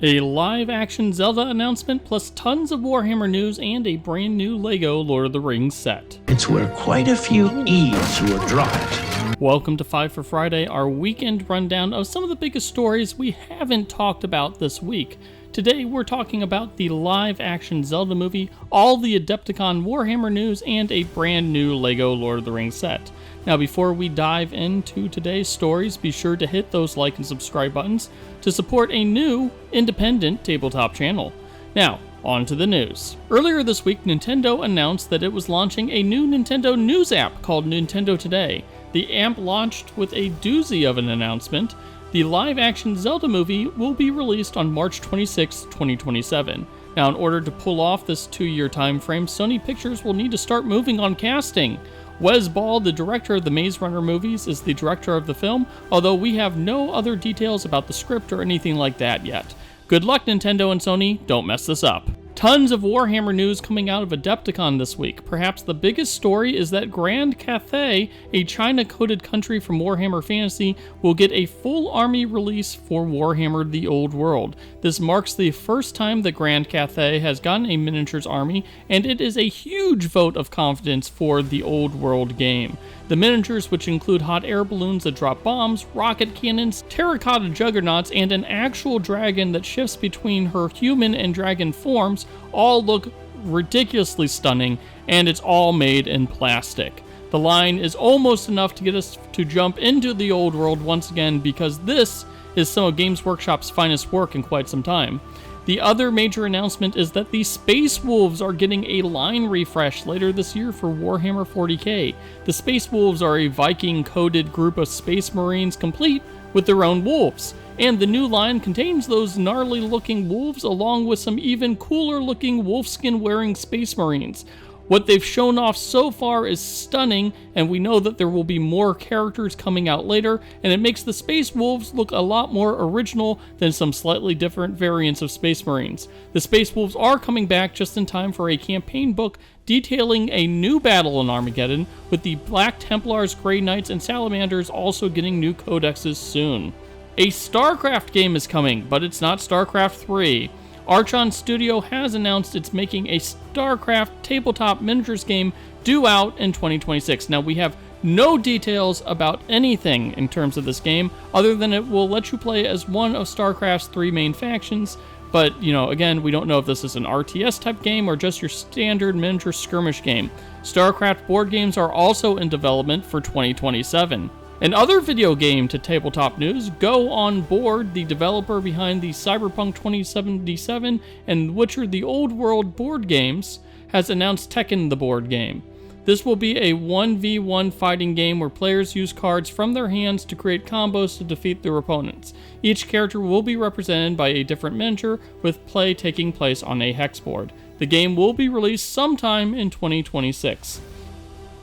A live-action Zelda announcement, plus tons of Warhammer news and a brand new LEGO Lord of the Rings set. It's where quite a few E's were dropped. Welcome to 5 for Friday, our weekend rundown of some of the biggest stories we haven't talked about this week. Today we're talking about the live-action Zelda movie, all the Adepticon Warhammer news, and a brand new LEGO Lord of the Rings set. Now before we dive into today's stories, be sure to hit those like and subscribe buttons to support a new, independent tabletop channel. Now, on to the news. Earlier this week, Nintendo announced that it was launching a new Nintendo News app called Nintendo Today. The app launched with a doozy of an announcement. The live-action Zelda movie will be released on March 26, 2027. Now, in order to pull off this 2-year time frame, Sony Pictures will need to start moving on casting. Wes Ball, the director of the Maze Runner movies, is the director of the film, although we have no other details about the script or anything like that yet. Good luck, Nintendo and Sony, don't mess this up. Tons of Warhammer news coming out of Adepticon this week. Perhaps the biggest story is that Grand Cathay, a China-coded country from Warhammer Fantasy, will get a full army release for Warhammer The Old World. This marks the first time that Grand Cathay has gotten a miniatures army, and it is a huge vote of confidence for the Old World game. The miniatures, which include hot air balloons that drop bombs, rocket cannons, terracotta juggernauts, and an actual dragon that shifts between her human and dragon forms, all look ridiculously stunning, and it's all made in plastic. The line is almost enough to get us to jump into the old world once again, because this is some of Games Workshop's finest work in quite some time. The other major announcement is that the Space Wolves are getting a line refresh later this year for Warhammer 40k. The Space Wolves are a Viking-coded group of Space Marines complete with their own wolves, and the new line contains those gnarly-looking wolves along with some even cooler-looking wolfskin-wearing Space Marines. What they've shown off so far is stunning, and we know that there will be more characters coming out later, and it makes the Space Wolves look a lot more original than some slightly different variants of Space Marines. The Space Wolves are coming back just in time for a campaign book detailing a new battle in Armageddon, with the Black Templars, Grey Knights, and Salamanders also getting new codexes soon. A Starcraft game is coming, but it's not Starcraft 3. Archon Studio has announced it's making a Starcraft tabletop miniatures game due out in 2026. Now, we have no details about anything in terms of this game, other than it will let you play as one of StarCraft's 3 main factions. But, again, we don't know if this is an RTS type game or just your standard miniature skirmish game. StarCraft board games are also in development for 2027. In other video game to tabletop news, Go On Board, the developer behind the Cyberpunk 2077 and Witcher The Old World board games, has announced Tekken the board game. This will be a 1v1 fighting game where players use cards from their hands to create combos to defeat their opponents. Each character will be represented by a different miniature, with play taking place on a hex board. The game will be released sometime in 2026.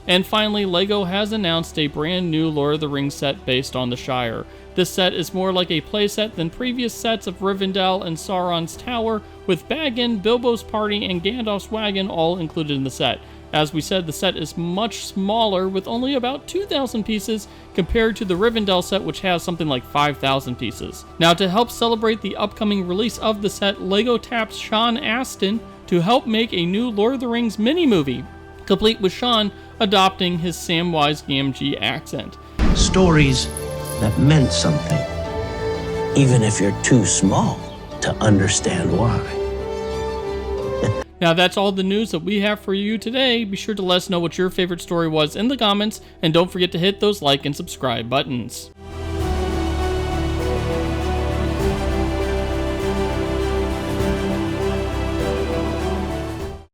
And finally, LEGO has announced a brand new Lord of the Rings set based on the Shire. This set is more like a playset than previous sets of Rivendell and Sauron's Tower, with Baggin, Bilbo's Party, and Gandalf's Wagon all included in the set. As we said, the set is much smaller, with only about 2,000 pieces, compared to the Rivendell set, which has something like 5,000 pieces. Now, to help celebrate the upcoming release of the set, LEGO tapped Sean Astin to help make a new Lord of the Rings mini-movie, complete with Sean adopting his Samwise Gamegee accent. Stories that meant something, even if you're too small to understand why. Now that's all the news that we have for you today. Be sure to let us know what your favorite story was in the comments, and don't forget to hit those like and subscribe buttons.